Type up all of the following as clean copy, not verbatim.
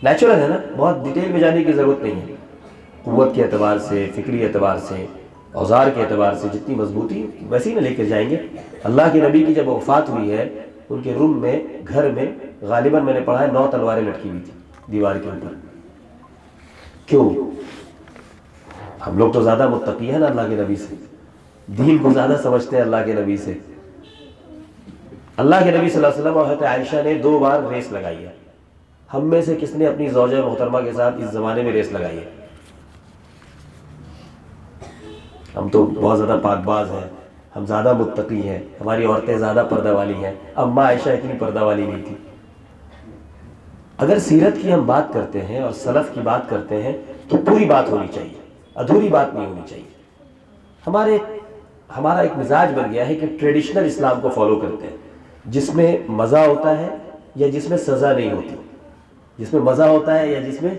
Natural ہے نا، بہت ڈیٹیل میں جانے کی ضرورت نہیں ہے. قوت کے اعتبار سے، فکری اعتبار سے، اوزار کے اعتبار سے جتنی مضبوطی ویسے ہی نہ لے کر جائیں گے. اللہ کے نبی کی جب وفات ہوئی ہے ان کے روم میں، گھر میں غالباً میں نے پڑھا ہے 9 تلواریں لٹکی ہوئی تھی دیوار کے اوپر. کیوں؟ ہم لوگ تو زیادہ متقی ہیں نا اللہ کے نبی سے، دین کو زیادہ سمجھتے ہیں اللہ کے نبی سے. اللہ کے نبی صلی اللہ علیہ وسلم اور حضرت عائشہ نے 2 بار ریس لگائی ہے. ہم میں سے کس نے اپنی زوجہ محترمہ کے ساتھ اس زمانے میں ریس لگائی ہے؟ ہم تو بہت زیادہ پاک باز ہیں، ہم زیادہ متقی ہیں، ہماری عورتیں زیادہ پردہ والی ہیں. اماں عائشہ اتنی پردہ والی نہیں تھی. اگر سیرت کی ہم بات کرتے ہیں اور سلف کی بات کرتے ہیں تو پوری بات ہونی چاہیے، ادھوری بات نہیں ہونی چاہیے. ہمارا ایک مزاج بن گیا ہے کہ ٹریڈیشنل اسلام کو فالو کرتے ہیں، جس میں مزہ ہوتا ہے یا جس میں سزا نہیں ہوتی، جس میں مزہ ہوتا ہے یا جس میں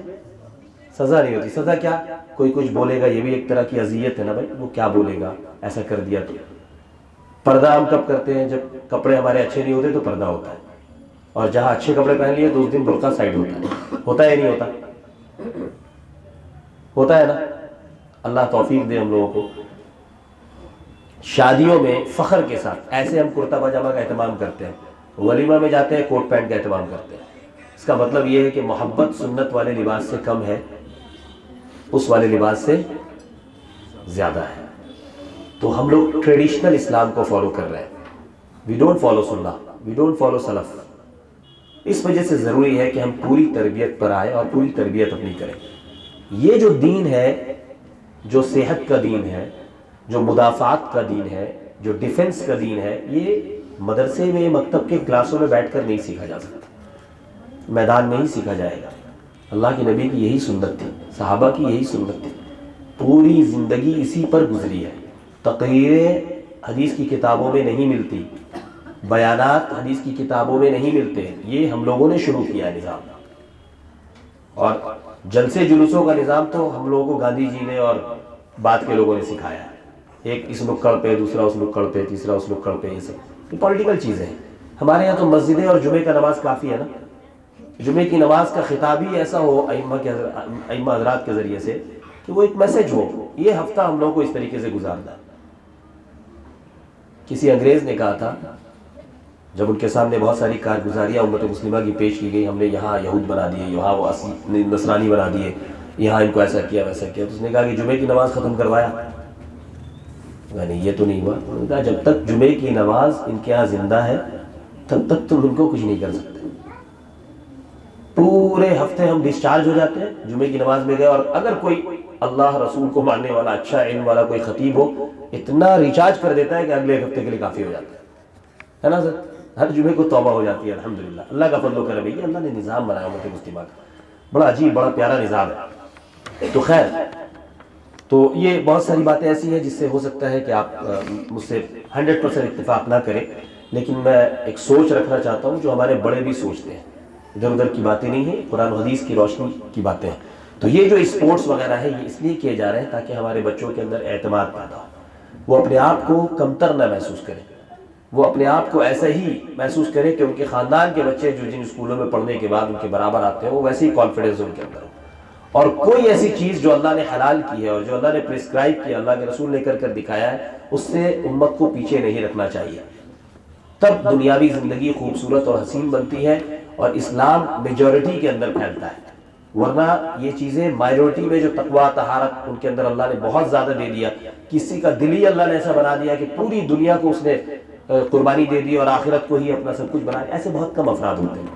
سزا نہیں ہوتی. سزا کیا؟ کوئی کچھ بولے گا، یہ بھی ایک طرح کی اذیت ہے نا بھائی، وہ کیا بولے گا، ایسا کر دیا تو. پردہ ہم کب کرتے ہیں؟ جب کپڑے ہمارے اچھے نہیں ہوتے تو پردہ ہوتا ہے، اور جہاں اچھے کپڑے پہن لیے تو اس دن برقع سائڈ ہوتا ہے. ہوتا ہے نہیں ہوتا؟ ہوتا ہے نا. اللہ توفیق دے ہم لوگوں کو. شادیوں میں فخر کے ساتھ ایسے ہم کرتا پاجامہ کا اہتمام کرتے ہیں، ولیمہ میں جاتے ہیں کوٹ پینٹ کا اہتمام کرتے ہیں. اس کا مطلب یہ ہے کہ محبت سنت والے لباس سے کم ہے، اس والے لباس سے زیادہ ہے. تو ہم لوگ ٹریڈیشنل اسلام کو فالو کر رہے ہیں. وی ڈونٹ فالو سنہ، وی ڈونٹ فالو سلف. اس وجہ سے ضروری ہے کہ ہم پوری تربیت پر آئیں اور پوری تربیت اپنی کریں. یہ جو دین ہے، جو صحت کا دین ہے، جو مدافعات کا دین ہے، جو ڈیفنس کا دین ہے، یہ مدرسے میں، مکتب کے کلاسوں میں بیٹھ کر نہیں سیکھا جا سکتا، میدان میں ہی سیکھا جائے گا. اللہ کے نبی کی یہی سنت تھی، صحابہ کی یہی سنت تھی، پوری زندگی اسی پر گزری ہے. تقریریں حدیث کی کتابوں میں نہیں ملتی، بیانات حدیث کی کتابوں میں نہیں ملتے. یہ ہم لوگوں نے شروع کیا ہے نظام. اور جلسے جلوسوں کا نظام تو ہم لوگوں کو گاندھی جی نے اور بعد کے لوگوں نے سکھایا ہے. ایک اس نکڑ پہ، دوسرا اس نکڑ پہ، تیسرا اس نکڑ پہ، یہ سب پولیٹیکل چیزیں ہیں. ہمارے یہاں تو مسجدیں اور جمعے کا نماز کافی ہے نا. جمعے کی نماز کا خطاب ہی ایسا ہو ائمہ حضرات کے ذریعے سے کہ وہ ایک میسج ہو. یہ ہفتہ ہم لوگوں کو اس طریقے سے گزارنا ہے. کسی انگریز نے کہا تھا، جب ان کے سامنے بہت ساری کارگزاریاں امت مسلمہ کی پیش کی گئی، ہم نے یہاں یہود بنا دیے، یہاں وہ نصرانی بنا دیے، یہاں ان کو ایسا کیا ویسا کیا، تو اس نے کہا کہ جمعے کی نماز ختم کروایا. یعنی یہ تو نہیں ہوا. انہوں نے کہا جب تک جمعے کی نماز ان کے یہاں زندہ ہے تب تک تم ان کو کچھ نہیں کر سکتے. پورے ہفتے ہم ڈسچارج ہو جاتے ہیں، جمعے کی نماز میں گئے، اور اگر کوئی اللہ رسول کو ماننے والا، اچھا علم والا کوئی خطیب ہو، اتنا ریچارج کر دیتا ہے کہ اگلے ہفتے کے لیے کافی ہو جاتا ہے نا سر. ہر جمعے کو توبہ ہو جاتی ہے الحمدللہ. اللہ کا فضل و کرم ہے. یہ اللہ نے نظام بنایا امت مسلمہ کا، بڑا عجیب، بڑا پیارا نظام ہے. تو خیر، تو یہ بہت ساری باتیں ایسی ہیں جس سے ہو سکتا ہے کہ آپ مجھ سے 100% اتفاق نہ کریں، لیکن میں ایک سوچ رکھنا چاہتا ہوں جو ہمارے بڑے بھی سوچتے ہیں. ادھر ادھر کی باتیں نہیں ہیں، قرآن و حدیث کی روشنی کی باتیں ہیں. تو یہ جو اسپورٹس وغیرہ ہے یہ اس لیے کیے جا رہے ہیں تاکہ ہمارے بچوں کے اندر اعتماد پیدا ہو، وہ اپنے آپ کو کمتر نہ محسوس کریں، وہ اپنے آپ کو ایسا ہی محسوس کریں کہ ان کے خاندان کے بچے جو جن اسکولوں میں پڑھنے کے بعد ان کے برابر آتے ہیں، وہ ویسے ہی کانفیڈنس ان کے اندر ہو. اور کوئی ایسی چیز جو اللہ نے حلال کی ہے اور جو اللہ نے پرسکرائب کیا، اللہ کے رسول نے کر دکھایا ہے، اس سے امت کو پیچھے نہیں رکھنا چاہیے. تب دنیاوی زندگی خوبصورت اور حسین بنتی ہے اور اسلام میجورٹی کے اندر پھیلتا ہے. ورنہ یہ چیزیں مائنورٹی میں جو تقوی طہارت ان کے اندر اللہ نے بہت زیادہ دے دیا، کسی کا دل ہی اللہ نے ایسا بنا دیا کہ پوری دنیا کو اس نے قربانی دے دی اور آخرت کو ہی اپنا سب کچھ بنا دیا. ایسے بہت کم افراد ہوتے ہیں.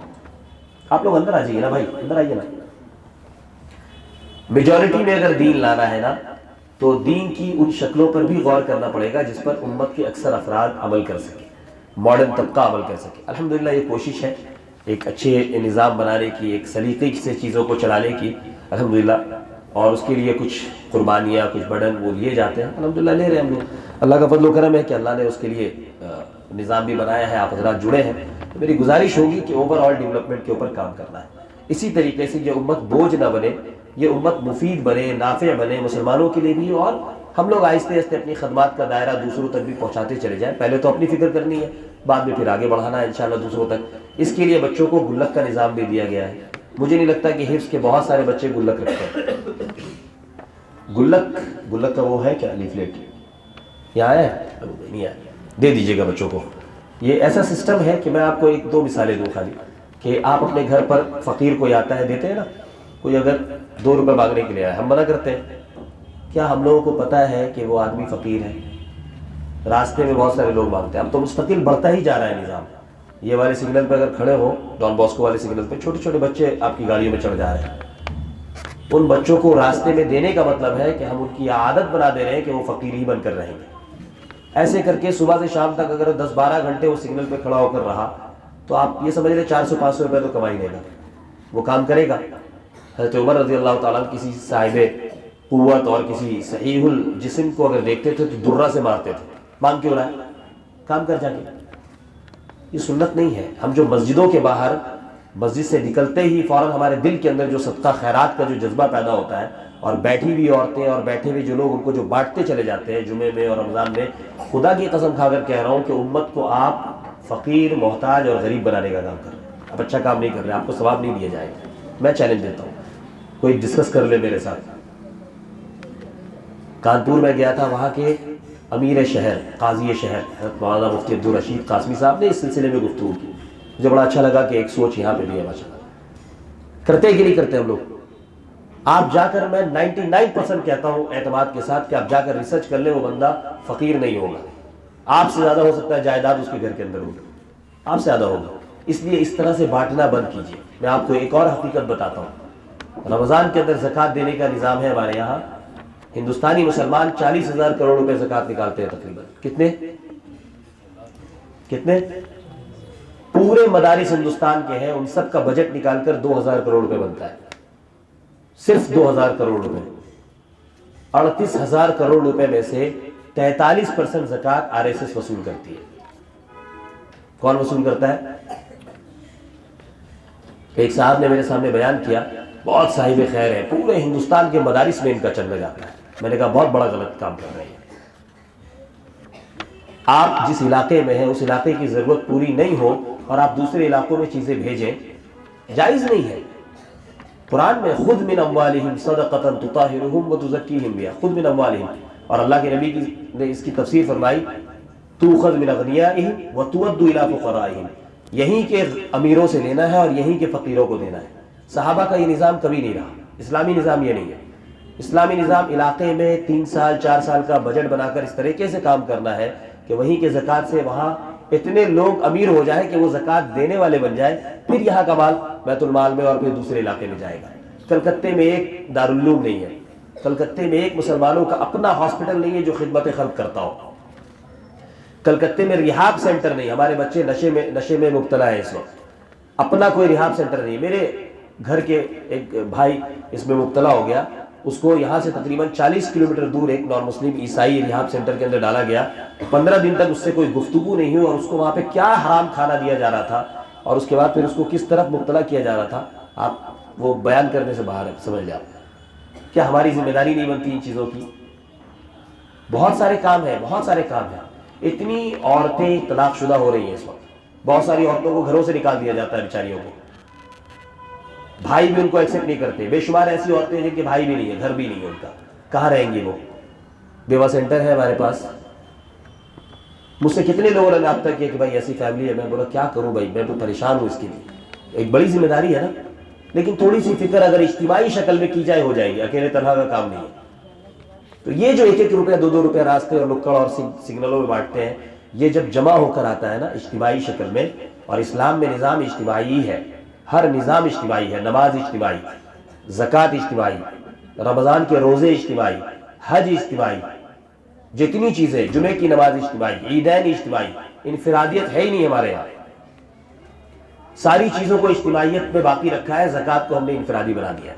آپ لوگ اندر آ جائیے نا بھائی، اندر آئیے نا. میجورٹی میں اگر دین لانا ہے نا تو دین کی ان شکلوں پر بھی غور کرنا پڑے گا جس پر امت کے اکثر افراد عمل کر سکے، ماڈرن طبقہ عمل کر سکے. الحمدللہ یہ کوشش ہے ایک اچھے نظام بنانے کی، ایک سلیقے سے چیزوں کو چلانے کی الحمدللہ، اور اس کے لیے کچھ قربانیاں، کچھ برڈن وہ لیے جاتے ہیں. الحمدللہ لے رہے ہیں ہم لوگ. اللہ کا فضل و کرم ہے کہ اللہ نے اس کے لیے نظام بھی بنایا ہے، آپ حضرات جڑے ہیں. تو میری گزارش ہوگی کہ اوور آل ڈیولپمنٹ کے اوپر کام کرنا ہے. اسی طریقے سے یہ امت بوجھ نہ بنے، یہ امت مفید بنے، نافع بنے مسلمانوں کے لیے بھی، اور ہم لوگ آہستہ آہستہ اپنی خدمات کا دائرہ دوسروں تک بھی پہنچاتے چلے جائیں. پہلے تو اپنی فکر کرنی ہے، بعد میں پھر آگے بڑھانا ہے انشاءاللہ دوسروں تک. اس کے لیے بچوں کو گلک کا نظام بھی دیا گیا ہے مجھے نہیں لگتا کہ حفظ کے بہت سارے بچے گلک رکھتے ہیں. گلک کا وہ ہے کیا لیفلیٹ یہاں ہے؟ نہیں ہے، دے دیجیے گا بچوں کو. یہ ایسا سسٹم ہے کہ میں آپ کو ایک دو مثالیں دوں خالی، کہ آپ اپنے گھر پر فقیر کوئی آتا ہے، دیتے ہیں نا، کوئی اگر 2 روپے مانگنے کے لیے آئے، ہم منع کرتے ہیں. کیا ہم لوگوں کو پتہ ہے کہ وہ آدمی فقیر ہے؟ راستے میں بہت سارے لوگ مانگتے ہیں. اب تو مستقل بڑھتا ہی جا رہا ہے نظام. یہ والے سگنل پہ اگر کھڑے ہو، ڈان باسکو والے سگنل پہ چھوٹے چھوٹے بچے آپ کی گاڑیوں میں چڑھ جا رہے ہیں. ان بچوں کو راستے میں دینے کا مطلب ہے کہ ہم ان کی عادت بنا دے رہے ہیں کہ وہ فقیر ہی بن کر رہیں گے. ایسے کر کے صبح سے شام تک اگر 10-12 گھنٹے وہ سگنل پہ کھڑا ہو کر رہا تو آپ یہ سمجھ لیں 400-500 روپے تو کما ہی لے گا. وہ کام کرے گا. حضرت عمر رضی اللہ تعالیٰ کسی صاحب قوت اور کسی صحیح الجسم کو اگر دیکھتے تھے تو درہ سے مارتے تھے. مانگ کیوں رہا ہے؟ کام کر جا کے. یہ سنت نہیں ہے. ہم جو مسجدوں کے باہر مسجد سے نکلتے ہی فوراً ہمارے دل کے اندر جو صدقہ خیرات کا جو جذبہ پیدا ہوتا ہے، اور بیٹھی ہوئی عورتیں اور بیٹھے ہوئے جو لوگ ان کو جو بانٹتے چلے جاتے ہیں جمعے میں اور رمضان میں، خدا کی قسم کھا کر کہہ رہا ہوں کہ امت کو آپ فقیر، محتاج اور غریب بنانے کا کام کر رہے ہیں. آپ اچھا کام نہیں کر رہے، آپ کو ثواب نہیں دیا جائے گا. میں چیلنج دیتا ہوں، کوئی ڈسکس کر لے میرے ساتھ. کانپور میں گیا تھا، وہاں کے امیر شہر، قاضی شہر حضرت مولانا مفتی عبدالرشید قاسمی صاحب نے اس سلسلے میں گفتگو کی. مجھے بڑا اچھا لگا کہ ایک سوچ یہاں پہ بھی ہے. ماشاءاللہ کرتے کہ نہیں کرتے ہم لوگ؟ آپ جا کر، میں 99% کہتا ہوں اعتماد کے ساتھ کہ آپ جا کر ریسرچ کر لیں، وہ بندہ فقیر نہیں ہوگا. آپ سے زیادہ ہو سکتا ہے جائیداد اس کے گھر کے اندر ہوگی، آپ سے زیادہ ہوگا. اس لیے اس طرح سے بانٹنا بند کیجیے. میں آپ کو ایک اور حقیقت بتاتا ہوں. رمضان کے اندر زکوٰۃ دینے کا نظام ہے ہمارے یہاں. ہندوستانی مسلمان 40,000 کروڑ روپے زکوٰۃ نکالتے ہیں تقریباً. کتنے؟ پورے مدارس ہندوستان کے ہیں، ان سب کا بجٹ نکال کر 2,000 کروڑ روپے بنتا ہے. صرف 2,000 کروڑ روپے. 38,000 کروڑ روپے میں سے 43% زکوٰۃ RSS وصول کرتی ہے. کون وصول کرتا ہے؟ ایک صاحب نے میرے سامنے بیان کیا، بہت صاحب خیر ہے، پورے ہندوستان کے مدارس میں ان کا چندہ جاتا ہے. میں نے کہا بہت بڑا غلط کام کر رہے ہیں. آپ جس علاقے میں ہیں اس علاقے کی ضرورت پوری نہیں ہو اور آپ دوسرے علاقوں میں چیزیں بھیجیں، جائز نہیں ہے. قرآن میں خذ من اموالہم صدقۃ تطہرہم وتزکیہم بہا، خذ من اموالہم. اور اللہ کے نبی نے اس کی تفسیر فرمائی، تؤخذ من اغنیائہم وتؤد الی فقرائہم. یہیں کے امیروں سے لینا ہے اور یہیں کے فقیروں کو دینا ہے. صحابہ کا یہ نظام کبھی نہیں رہا. اسلامی نظام یہ نہیں ہے. اسلامی نظام علاقے میں 3 سال 4 سال کا بجٹ بنا کر اس طریقے سے کام کرنا ہے کہ وہیں کے زکوٰۃ سے وہاں اتنے لوگ امیر ہو جائیں کہ وہ زکوٰۃ دینے والے بن جائیں، پھر یہاں کا مال بیت المال میں اور پھر دوسرے علاقے میں جائے گا. کلکتے میں ایک دارالعلوم نہیں ہے، کلکتے میں ایک مسلمانوں کا اپنا ہاسپٹل نہیں ہے جو خدمت خلق کرتا ہو. کلکتے میں ریحاب سینٹر نہیں. ہمارے بچے نشے میں مبتلا ہے اس وقت. اپنا کوئی ریحاب سینٹر نہیں. میرے گھر کے ایک بھائی اس میں مبتلا ہو گیا، اس کو یہاں سے تقریباً 40 کلومیٹر دور ایک نان مسلم عیسائی ریحاب سینٹر کے اندر ڈالا گیا. 15 دن تک اس سے کوئی گفتگو نہیں ہوئی اور اس کو وہاں پہ کیا حرام کھانا دیا جا رہا تھا اور اس کے بعد پھر اس کو کس طرف مبتلا کیا جا رہا تھا، آپ وہ بیان کرنے سے باہر ہے. سمجھ لیں آپ، کیا ہماری ذمہ داری نہیں بنتی ان چیزوں کی؟ بہت سارے کام ہیں، بہت سارے کام ہیں. اتنی عورتیں طلاق شدہ ہو رہی ہیں اس وقت. بہت ساری عورتوں کو گھروں سے نکال دیا جاتا ہے بیچاریوں کو. بھائی بھی ان کو ایکسیپٹ نہیں کرتے. بے شمار ایسی عورتیں ہیں جن کے بھائی بھی نہیں ہے، گھر بھی نہیں ہے ان کا. کہاں رہیں گی وہ؟ بیوہ سینٹر ہے ہمارے پاس. مجھ سے کتنے لوگوں نے رابطہ کیا کہ بھائی ایسی فیملی ہے. میں بولا کیا کروں بھائی، میں تو پریشان ہوں اس کے لیے. ایک بڑی ذمہ داری ہے نا، لیکن تھوڑی سی فکر اگر اجتماعی شکل میں کی جائے ہو جائے گی. اکیلے طرح کا کام نہیں ہے. تو یہ جو 1-1 روپیہ 2-2 روپیہ راستے اور لکڑ اور سگنلوں میں بانٹتے ہیں، یہ جب جمع ہو کر آتا ہے نا اجتماعی شکل میں، اور اسلام میں نظام اجتماعی ہے، ہر نظام اجتماعی ہے. نماز اجتماعی، زکوٰۃ اجتماعی، رمضان کے روزے اجتماعی، حج اجتماعی، جتنی چیزیں، جمعے کی نماز اجتماعی، عیدین اجتماعی. انفرادیت ہے ہی نہیں ہمارے یہاں. ساری چیزوں کو اجتماعیت میں باقی رکھا ہے. زکوٰۃ کو ہم نے انفرادی بنا دیا.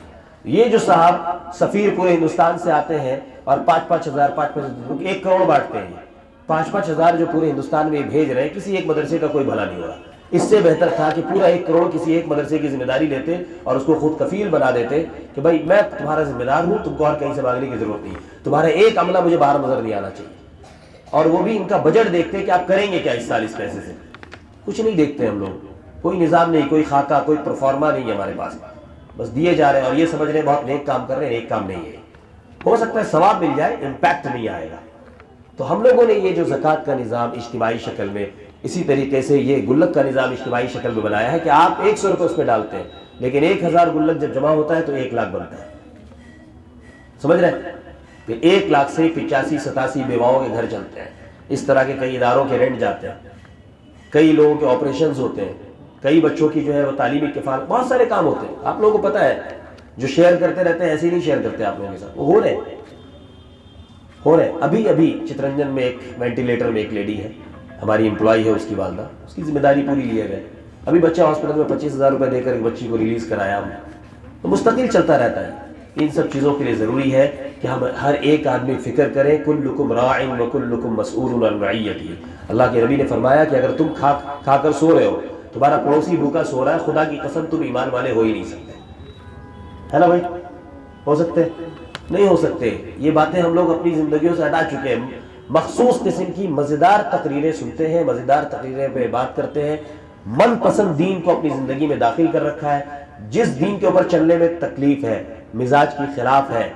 یہ جو صاحب سفیر پورے ہندوستان سے آتے ہیں اور 5-5 ہزار 1 کروڑ بانٹتے ہیں، 5-5 ہزار جو پورے ہندوستان میں بھیج رہے ہیں، کسی ایک مدرسے کا کوئی بھلا نہیں ہو رہا. اس سے بہتر تھا کہ پورا 1 کروڑ کسی ایک مدرسے کی ذمہ داری لیتے اور اس کو خود کفیل بنا دیتے کہ بھائی میں تمہارا ذمہ دار ہوں، تم کو اور کہیں سے مانگنے کی ضرورت نہیں. تمہارا ایک عملہ مجھے باہر نظر نہیں آنا چاہیے. اور وہ بھی ان کا بجٹ دیکھتے کہ آپ کریں گے کیا اس سال اس پیسے سے. کچھ نہیں دیکھتے ہم لوگ. کوئی نظام نہیں، کوئی خاکہ، کوئی پرفارما نہیں ہے ہمارے پاس. بس دیے جا رہے ہیں اور یہ سمجھ رہے ہیں بہت نیک کام کر رہے ہیں. نیک کام نہیں ہے. ہو سکتا ہے ثواب مل جائے, امپیکٹ نہیں آئے گا. تو ہم لوگوں نے یہ جو زکوٰۃ کا نظام اجتماعی شکل میں, اسی طریقے سے یہ گلک کا نظام اجتماعی شکل میں بنایا ہے کہ آپ 100 روپے اس پہ ڈالتے ہیں, لیکن 1000 گلک جب جمع ہوتا ہے تو 1 لاکھ بنتا ہے. سمجھ رہے ہیں؟ کہ 1 لاکھ سے 85-87 بیواؤں کے گھر چلتے ہیں. اس طرح کے کئی اداروں کے رینٹ جاتے ہیں, کئی لوگوں کے آپریشنز ہوتے ہیں, کئی بچوں کی جو ہے وہ تعلیمی کفالت, بہت سارے کام ہوتے ہیں. آپ لوگوں کو پتہ ہے, جو شیئر کرتے رہتے ہیں ایسے ہی نہیں شیئر کرتے آپ لوگوں کے ساتھ, وہ ہو رہے ہیں. ابھی چترنجن میں ایک وینٹیلیٹر میں ایک لیڈی ہے, ہماری امپلائی ہے, اس کی والدہ, اس کی ذمہ داری پوری لیے گئے. ابھی بچہ ہاسپٹل میں 25,000 روپے دے کر ایک بچی کو ریلیز کرایا ہم نے. تو مستقل چلتا رہتا ہے. ان سب چیزوں کے لیے ضروری ہے کہ ہم ہر ایک آدمی فکر کریں, کلکم راع وکلکم مسئول عن رعیتہ. اللہ کے نبی نے فرمایا کہ اگر تم کھا کر سو رہے ہو, تمہارا پڑوسی بھوکا سو رہا ہے, خدا کی قسم تم ایمان والے ہو ہی نہیں سکتے. ہے نا بھائی؟ ہو سکتے نہیں ہو سکتے. یہ باتیں ہم لوگ اپنی زندگیوں سے ہٹا چکے ہیں. مخصوص قسم کی مزیدار تقریریں سنتے ہیں, مزیدار تقریریں پہ بات کرتے ہیں, من پسند دین کو اپنی زندگی میں داخل کر رکھا ہے. جس دین کے اوپر چلنے میں تکلیف ہے, مزاج کی خلاف ہے,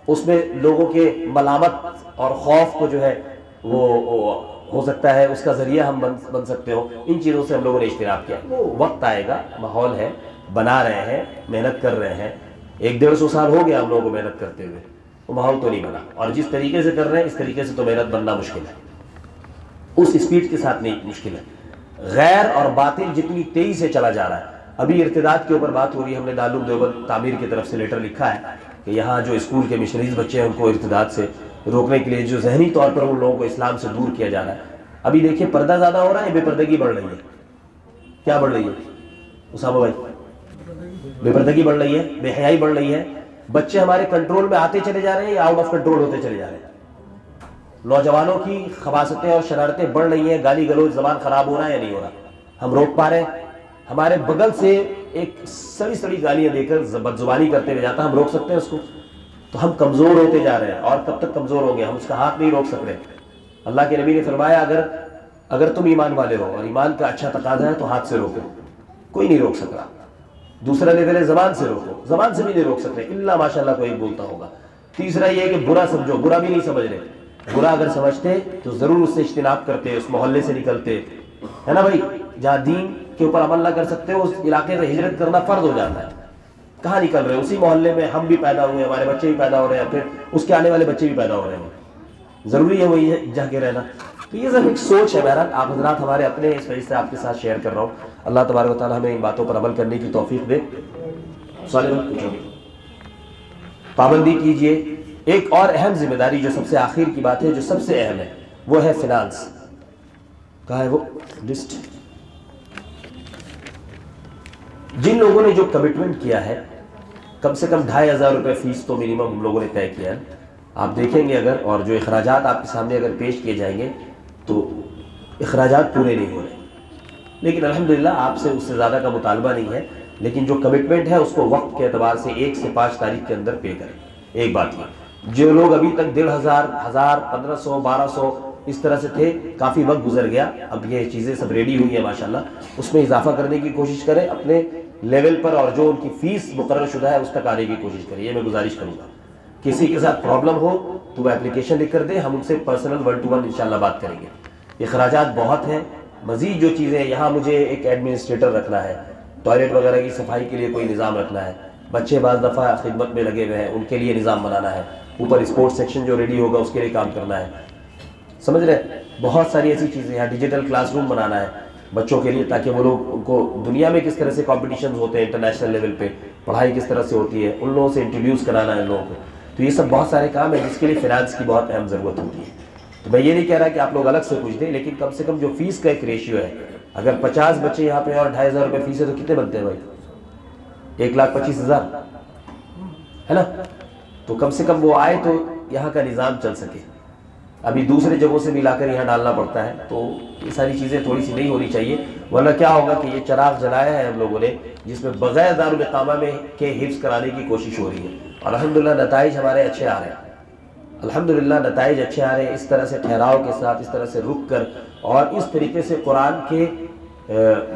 اس میں لوگوں کے ملامت اور خوف کو جو ہے وہ ہو سکتا ہے اس کا ذریعہ ہم بن سکتے ہو. ان چیزوں سے ہم لوگوں نے اجتناب کیا. وہ وقت آئے گا, ماحول ہے, بنا رہے ہیں, محنت کر رہے ہیں. 100-150 سال ہو گیا ہم لوگوں کو محنت کرتے ہوئے, وہ ماحول تو نہیں بنا. اور جس طریقے سے کر رہے ہیں اس طریقے سے تو محنت بننا مشکل ہے, اس اسپیڈ کے ساتھ نہیں, مشکل ہے. غیر اور باطل جتنی تیزی سے چلا جا رہا ہے. ابھی ارتداد کے اوپر بات ہو رہی ہے, ہم نے دارالعلوم دیوبند تعمیر کی طرف سے لیٹر لکھا ہے کہ یہاں جو اسکول کے مشنریز بچے ہیں ان کو ارتداد سے روکنے کے لیے جو ذہنی طور پر ان لوگوں کو اسلام سے دور کیا جا رہا ہے. ابھی دیکھیے پردہ زیادہ ہو رہا ہے, بے پردگی بڑھ رہی ہے. کیا بڑھ رہی ہے اسامہ بھائی؟ بے پردگی بڑھ رہی ہے, بے حیائی بڑھ رہی ہے. بچے ہمارے کنٹرول میں آتے چلے جا رہے ہیں یا آؤٹ آف کنٹرول ہوتے چلے جا رہے ہیں. نوجوانوں کی خباثتیں اور شرارتیں بڑھ رہی ہیں. گالی گلوچ, زبان خراب ہو رہا ہے یا نہیں ہو رہا؟ ہم روک پا رہے ہیں؟ ہمارے بغل سے ایک سڑی گالیاں دے کر بدزبانی کرتے ہوئے جاتا, ہم روک سکتے ہیں اس کو؟ تو ہم کمزور ہوتے جا رہے ہیں. اور کب تک کمزور ہوں گے؟ ہم اس کا ہاتھ نہیں روک سک رہے. اللہ کے نبی نے فرمایا اگر تم ایمان والے ہو اور ایمان کا اچھا تقاضا ہے تو ہاتھ سے روکو, کوئی نہیں روک سک رہا. دوسرا لیول ہے زبان سے روکو, زبان سے بھی نہیں روک سکتے الا ماشاء اللہ کوئی بولتا ہوگا. تیسرا یہ ہے کہ برا سمجھو, برا بھی نہیں سمجھ رہے. برا اگر سمجھتے تو ضرور اس سے اجتناب کرتے, اس محلے سے نکلتے. ہے نا بھائی؟ جہاں دین کے اوپر عمل نہ کر سکتے اس علاقے سے ہجرت کرنا فرض ہو جاتا ہے. کہاں نکل رہے ہیں؟ اسی محلے میں ہم بھی پیدا ہوئے, ہمارے بچے بھی پیدا ہو رہے ہیں, پھر اس کے آنے والے بچے بھی پیدا ہو رہے ہیں. ضروری ہے وہی جا کے رہنا. تو یہ سب ایک سوچ ہے. بہرحال آپ حضرات ہمارے اپنے, اس وجہ سے آپ کے ساتھ شیئر کر رہا ہوں. اللہ تبارک و تعالیٰ ہمیں ان باتوں پر عمل کرنے کی توفیق دے. پابندی کیجئے. ایک اور اہم ذمہ داری جو سب سے آخر کی بات ہے, جو سب سے اہم ہے, وہ ہے فنانس. کہاں ہے وہ لسٹ؟ جن لوگوں نے جو کمٹمنٹ کیا ہے, کم سے کم 2500 روپے فیس تو منیمم ہم لوگوں نے طے کیا ہے. آپ دیکھیں گے اگر, اور جو اخراجات آپ کے سامنے اگر پیش کیے جائیں گے تو اخراجات پورے نہیں ہو رہے. لیکن الحمدللہ آپ سے اس سے زیادہ کا مطالبہ نہیں ہے, لیکن جو کمٹمنٹ ہے اس کو وقت کے اعتبار سے 1 سے 5 تاریخ کے اندر پے کریں. ایک بات یہ, جو لوگ ابھی تک 1500, 1000, 1500, 1200 اس طرح سے تھے, کافی وقت گزر گیا, اب یہ چیزیں سب ریڈی ہوئی ہیں ماشاءاللہ, اس میں اضافہ کرنے کی کوشش کریں اپنے لیول پر, اور جو ان کی فیس مقرر شدہ ہے اس تک آنے کی کوشش کریں. یہ میں گزارش کروں گا. کسی کے ساتھ پرابلم ہو تو وہ اپلیکیشن لکھ کر دیں, ہم ان سے پرسنل 1 to 1 انشاءاللہ بات کریں گے. اخراجات بہت ہیں. مزید جو چیزیں, یہاں مجھے ایک ایڈمنسٹریٹر رکھنا ہے, ٹوائلٹ وغیرہ کی صفائی کے لیے کوئی نظام رکھنا ہے, بچے بعض دفعہ خدمت میں لگے ہوئے ہیں ان کے لیے نظام بنانا ہے, اوپر اسپورٹس سیکشن جو ریڈی ہوگا اس کے لیے کام کرنا ہے. سمجھ رہے؟ بہت ساری ایسی چیزیں ہیں. ڈیجیٹل کلاس روم بنانا ہے بچوں کے لیے, تاکہ وہ لوگ, ان کو دنیا میں کس طرح سے کمپٹیشنز ہوتے ہیں انٹرنیشنل لیول پہ, پڑھائی کس طرح سے ہوتی ہے, ان لوگوں سے انٹروڈیوس کرانا ہے ان لوگوں کو. تو یہ سب بہت سارے کام ہیں جس کے لیے فنانس کی بہت اہم ضرورت ہوتی ہے. تو میں یہ نہیں کہہ رہا کہ آپ لوگ الگ سے کچھ دیں, لیکن کم سے کم جو فیس کا ایک ریشیو ہے, اگر 50 بچے یہاں پہ اور 2500 روپے فیس ہے تو کتنے بنتے ہیں بھائی؟ 1,25,000 ہے نا. تو کم سے کم وہ آئے تو یہاں کا نظام چل سکے. ابھی دوسرے جگہوں سے بھی لا کر یہاں ڈالنا پڑتا ہے, تو یہ ساری چیزیں تھوڑی سی نہیں ہونی چاہیے. ورنہ کیا ہوگا کہ یہ چراغ جلایا ہے ہم لوگوں نے, جس میں بغیر دارالاقامہ میں کے حفظ کرانے کی کوشش ہو رہی ہے, اور الحمدللہ نتائج ہمارے اچھے آ رہے ہیں. الحمدللہ نتائج اچھے آ رہے ہیں. اس طرح سے ٹھہراؤ کے ساتھ, اس طرح سے رک کر, اور اس طریقے سے قرآن کے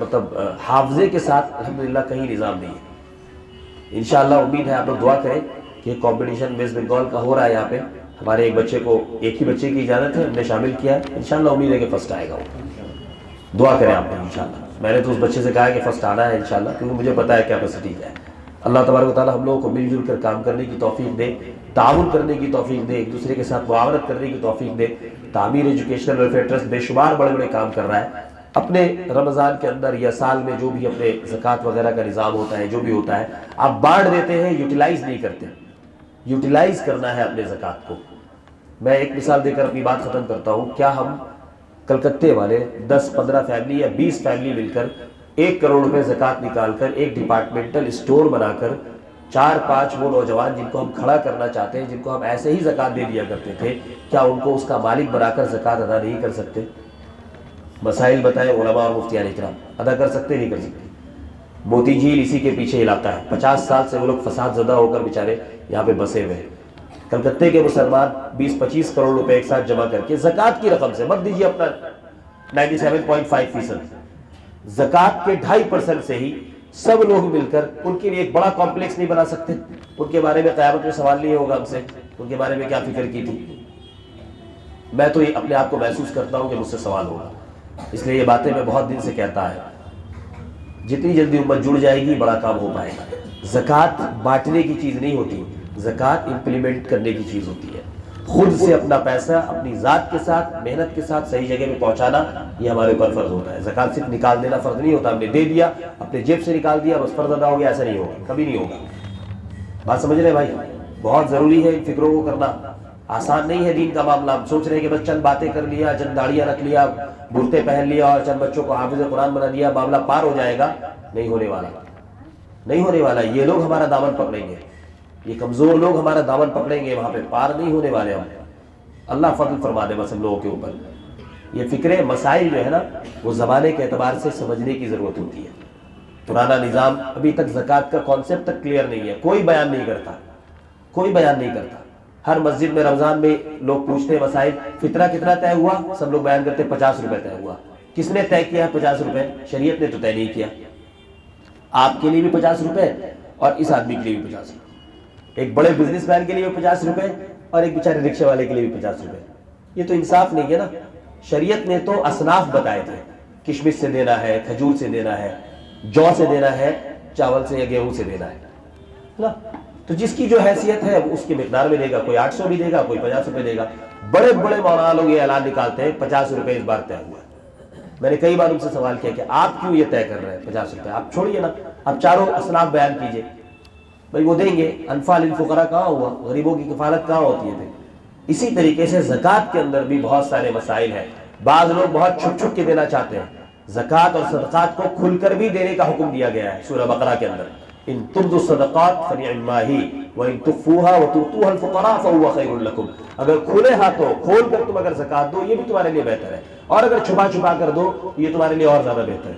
مطلب حافظے کے ساتھ الحمدللہ کہیں نظام نہیں ہے. انشاءاللہ امید ہے آپ لوگ دعا کریں کہ کمپٹیشن ویسٹ بنگال کا ہو رہا ہے یہاں پہ. ہمارے ایک بچے کو، ایک ہی بچے کی اجازت ہے، ہم نے شامل کیا ہے. انشاءاللہ امید ہے کہ فرسٹ آئے گا وہ. دعا کریں آپ نے انشاءاللہ. میں نے تو اس بچے سے کہا ہے کہ فرسٹ آنا ہے انشاءاللہ، کیونکہ مجھے پتا ہے کیپیسٹی کیا ہے. اللہ تبارک و تعالیٰ ہم لوگوں کو مل جل کر کام کرنے کی توفیق دے، تعاون کرنے کی توفیق دے، ایک دوسرے کے ساتھ معاونت کرنے کی توفیق دے. تعمیر ایجوکیشنل ویلفیئر ٹرسٹ بے شمار بڑے بڑے کام کر رہا ہے. اپنے رمضان کے اندر یا سال میں جو بھی اپنے زکوٰۃ وغیرہ کا نظام ہوتا ہے، جو بھی ہوتا ہے، آپ بانٹ دیتے ہیں، یوٹیلائز نہیں کرتے. یوٹیلائز کرنا ہے اپنے زکوٰۃ کو. میں ایک مثال دے کر اپنی بات ختم کرتا ہوں. کیا ہم کلکتے والے 10-15 فیملی یا 20 فیملی مل کر 1 کروڑ روپے زکوٰۃ نکال کر ایک ڈپارٹمنٹل اسٹور بنا کر 4-5 وہ نوجوان جن کو ہم کھڑا کرنا چاہتے ہیں، جن کو ہم ایسے ہی زکوٰۃ دے دیا کرتے تھے، کیا ان کو اس کا مالک بنا کر زکوٰۃ ادا نہیں کر سکتے؟ مسائل بتائیں علماء اور مفتیان اکرام. ادا کر سکتے نہیں کر سکتے؟ موتی جھیل اسی کے پیچھے علاقہ ہے. 50 سال سے وہ لوگ فساد زدہ ہو کر بیچارے یہاں پہ بسے ہوئے ہیں. کلکتے کے مسلمان 20-25 کروڑ روپے ایک ساتھ جمع کر کے زکوٰۃ کی رقم سے، مت دیجیے اپنا 97.5%، زکوٰۃ کے 2.5% سے ہی سب لوگ مل کر ان کے لیے ایک بڑا کمپلیکس نہیں بنا سکتے؟ ان کے بارے میں قیامت میں سوال نہیں ہوگا ہم سے ان کے بارے میں کیا فکر کی تھی؟ میں تو یہ اپنے آپ کو محسوس کرتا ہوں کہ مجھ سے سوال ہوگا. اس لیے یہ باتیں میں بہت دن سے کہتا ہے. جتنی جلدی امت جڑ جائے گی بڑا کام ہو پائے گا. زکوٰۃ بانٹنے کی چیز نہیں ہوتی، زکوٰۃ امپلیمنٹ کرنے کی چیز ہوتی ہے. خود سے اپنا پیسہ اپنی ذات کے ساتھ، محنت کے ساتھ صحیح جگہ پہ پہنچانا، یہ ہمارے اوپر فرض ہوتا ہے. زکوٰۃ صرف نکال دینا فرض نہیں ہوتا. ہم نے دے دیا، اپنے جیب سے نکال دیا، بس فرض ادا ہو گیا، ایسا نہیں ہوگا، کبھی نہیں ہوگا. بات سمجھ رہے بھائی؟ بہت ضروری ہے ان فکروں کو کرنا. آسان نہیں ہے دین کا معاملہ. ہم سوچ رہے ہیں کہ بس چند باتیں کر لیا، چند داڑیاں رکھ لیا، برتے پہن لیا اور چند بچوں کو حافظ قرآن بنا دیا، معاملہ پار ہو جائے گا. نہیں ہونے والا، نہیں ہونے والا. یہ لوگ ہمارا دامن پکڑیں گے، یہ کمزور لوگ ہمارا دامن پکڑیں گے، وہاں پہ پار نہیں ہونے والے ہم. اللہ فضل فرما دے بس ہم لوگوں کے اوپر. یہ فکریں، مسائل جو ہے نا، وہ زمانے کے اعتبار سے سمجھنے کی ضرورت ہوتی ہے. پرانا نظام ابھی تک زکوٰۃ کا کانسیپٹ تک کلیئر نہیں ہے. کوئی بیان نہیں کرتا، کوئی بیان نہیں کرتا. ہر مسجد میں رمضان میں لوگ پوچھتے ہیں مسائل، فطرہ کتنا طے ہوا؟ سب لوگ بیان کرتے ہیں 50 روپے طے ہوا. کس نے طے کیا 50 روپے؟ شریعت نے تو طے نہیں کیا. آپ کے لیے بھی 50 روپے اور اس آدمی کے لیے بھی 50 روپے، ایک بڑے بزنس مین کے لیے بھی 50 روپے اور ایک بیچارے رکشے والے کے لیے بھی 50 روپے. یہ تو انصاف نہیں ہے نا. شریعت نے تو اصناف بتائے تھے، کشمش سے دینا ہے، کھجور سے دینا ہے، جو سے دینا ہے، چاول سے یا گیہوں سے دینا ہے نا. تو جس کی جو حیثیت ہے اس کی مقدار میں دے گا. کوئی 800 بھی دے گا، کوئی 50 روپے دے گا. بڑے بڑے مولانا لوگ یہ اعلان نکالتے ہیں 50 روپے اس بار طے ہوا. میں نے کئی بار ان سے سوال کیا کہ آپ کیوں یہ طے کر رہے ہیں 50 روپے؟ آپ چھوڑیے نا، آپ چاروں اصناف بیان کیجئے. بھائی وہ دیں گے. انفال للفقراء کہاں ہوا؟ غریبوں کی کفالت کہاں ہوتی ہے؟ اسی طریقے سے زکوٰۃ کے اندر بھی بہت سارے مسائل ہیں. بعض لوگ بہت چھپ چھپ کے دینا چاہتے ہیں. زکوٰۃ اور صدقات کو کھل کر بھی دینے کا حکم دیا گیا ہے سورہ بقرہ کے اندر. ان تبدوا الصدقات فنعما هی وان تخفوها وتؤتوها الفقراء فهو خیر لکم. اگر کھلے ہاتھوں کھول کر تم اگر زکوٰۃ دو، یہ بھی تمہارے لیے بہتر ہے، اور اگر چھپا چھپا کر دو یہ تمہارے لیے اور زیادہ بہتر ہے.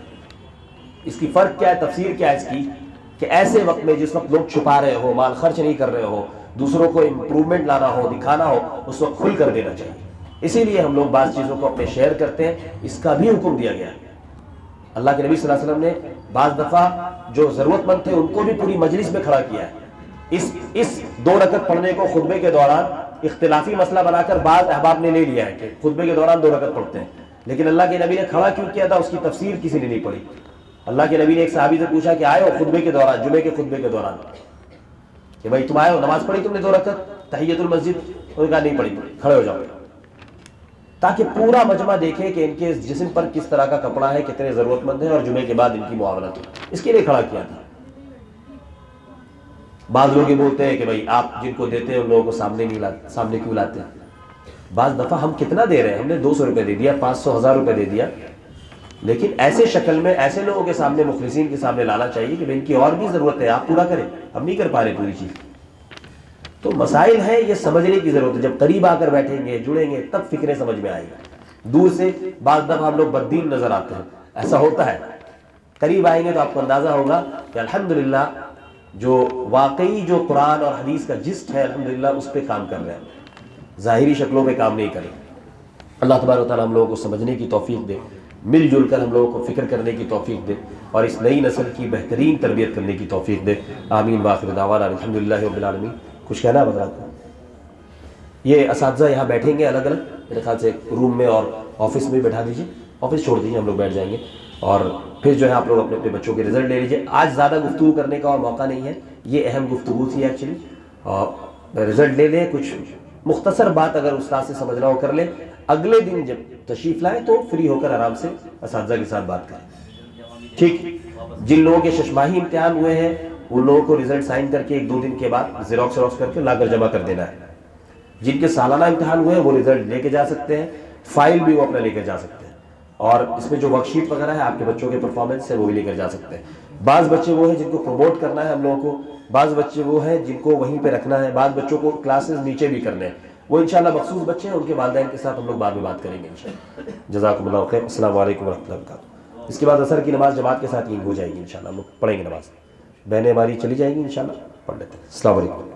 اس کی فرق کیا ہے، تفسیر کیا ہے اس کی؟ کہ ایسے وقت میں جس وقت لوگ چھپا رہے ہو، مال خرچ نہیں کر رہے ہو، دوسروں کو امپروومنٹ لانا ہو، دکھانا ہو، اس وقت کھل کر دینا چاہیے. اسی لیے ہم لوگ بعض چیزوں کو اپنے شیئر کرتے ہیں. اس کا بھی حکم دیا گیا ہے. اللہ کے نبی صلی اللہ علیہ وسلم نے بعض دفعہ جو ضرورت مند تھے ان کو بھی پوری مجلس میں کھڑا کیا ہے. اس 2 رکعت پڑھنے کو خطبے کے دوران اختلافی مسئلہ بنا کر بعض احباب نے لے لیا ہے کہ خطبے کے دوران 2 رکعت پڑھتے ہیں. لیکن اللہ کے نبی نے کھڑا کیوں کیا تھا، اس کی تفسیر کسی نے نہیں پڑھی. اللہ کے نبی نے ایک صحابی سے پوچھا کہ آئے ہو خطبے کے دوران، جمعے کے خطبے کے دوران، کہ بھائی تم آئے ہو، نماز پڑھی تم نے 2 رکعت تحیۃ المسجد؟ انہوں نے کہا نہیں پڑھی. کھڑے ہو جاؤ، تاکہ پورا مجمع دیکھے کہ ان کے جسم پر کس طرح کا کپڑا ہے، کتنے ضرورت مند ہیں، اور جمعے کے بعد ان کی معاونت ہو. اس کے لیے کھڑا کیا تھا. بعض لوگ یہ بولتے ہیں کہ بھائی آپ جن کو دیتے ہیں ان لوگوں کو سامنے نہیں لاتے، سامنے کیوں لاتے ہیں؟ بعض دفعہ ہم کتنا دے رہے ہیں، ہم نے 200 روپے دے دیا، 500 1000 روپے دے دیا، لیکن ایسے شکل میں ایسے لوگوں کے سامنے، مخلصین کے سامنے لانا چاہیے کہ ان کی اور بھی ضرورت ہے، آپ پورا کریں. ہم نہیں کر پا رہے پوری چیز. تو مسائل ہیں، یہ سمجھنے کی ضرورت ہے. جب قریب آ کر بیٹھیں گے، جڑیں گے، تب فکریں سمجھ میں آئیں گی. دور سے بعض دفعہ ہم لوگ بددین نظر آتے ہیں، ایسا ہوتا ہے. قریب آئیں گے تو آپ کو اندازہ ہوگا کہ الحمدللہ جو واقعی جو قرآن اور حدیث کا جسٹ ہے الحمدللہ اس پہ کام کر رہے ہیں، ظاہری شکلوں پہ کام نہیں کریں. اللہ تبارک و تعالیٰ ہم لوگوں کو سمجھنے کی توفیق دے، مل جل کر ہم لوگوں کو فکر کرنے کی توفیق دے. اور اس نئی نسل کی بہترین تربیت کرنے کی توفیق دے. آمین. وآخر دعوانا الحمدللہ رب العالمین. کچھ کہنا ہے حضرات کو؟ یہ اساتذہ یہاں بیٹھیں گے الگ الگ، میرے خیال سے روم میں اور آفس میں بٹھا دیجیے، آفس چھوڑ دیجیے، ہم لوگ بیٹھ جائیں گے. اور پھر جو ہے آپ لوگ اپنے اپنے بچوں کے رزلٹ لے لیجیے. آج زیادہ گفتگو کرنے کا اور موقع نہیں ہے، یہ اہم گفتگو تھی ایکچولی. اور رزلٹ لے لیں، کچھ مختصر بات اگر استاد سے سمجھنا ہو کر لیں. اگلے دن جب تشریف لائیں تو فری ہو کر آرام سے اساتذہ کے ساتھ بات کریں. ٹھیک. جن لوگوں کے ششماہی امتحان ہوئے ہیں ان لوگوں کو رزلٹ سائن کر کے 1-2 دن کے بعد زیروکس کر کے لا کر جمع کر دینا ہے. جن کے سالانہ امتحان ہوئے ہیں وہ رزلٹ لے کے جا سکتے ہیں، فائل بھی وہ اپنا لے کر جا سکتے ہیں، اور اس میں جو ورک شیٹ وغیرہ ہے آپ کے بچوں کے پرفارمنس ہے وہ بھی لے کر جا سکتے ہیں. بعض بچے وہ ہیں جن کو پروموٹ کرنا ہے ہم لوگوں کو، بعض بچے وہ ہیں جن کو وہیں پہ رکھنا ہے، بعض بچوں کو کلاسز نیچے بھی کرنے ہیں. وہ انشاءاللہ مخصوص بچے ہیں، ان کے والدین کے ساتھ ہم لوگ بعد میں بات کریں گے انشاءاللہ. جزاکم اللہ خیر. السلام علیکم ورحمۃ اللہ وبرکاتہ. اس کے بعد عصر کی نماز جماعت کے ساتھ ہو جائے گی انشاءاللہ. ہم لوگ پڑھیں گے نماز، بہنیں ہماری چلی جائیں گی انشاءاللہ، پڑھ لیتے ہیں. السلام علیکم.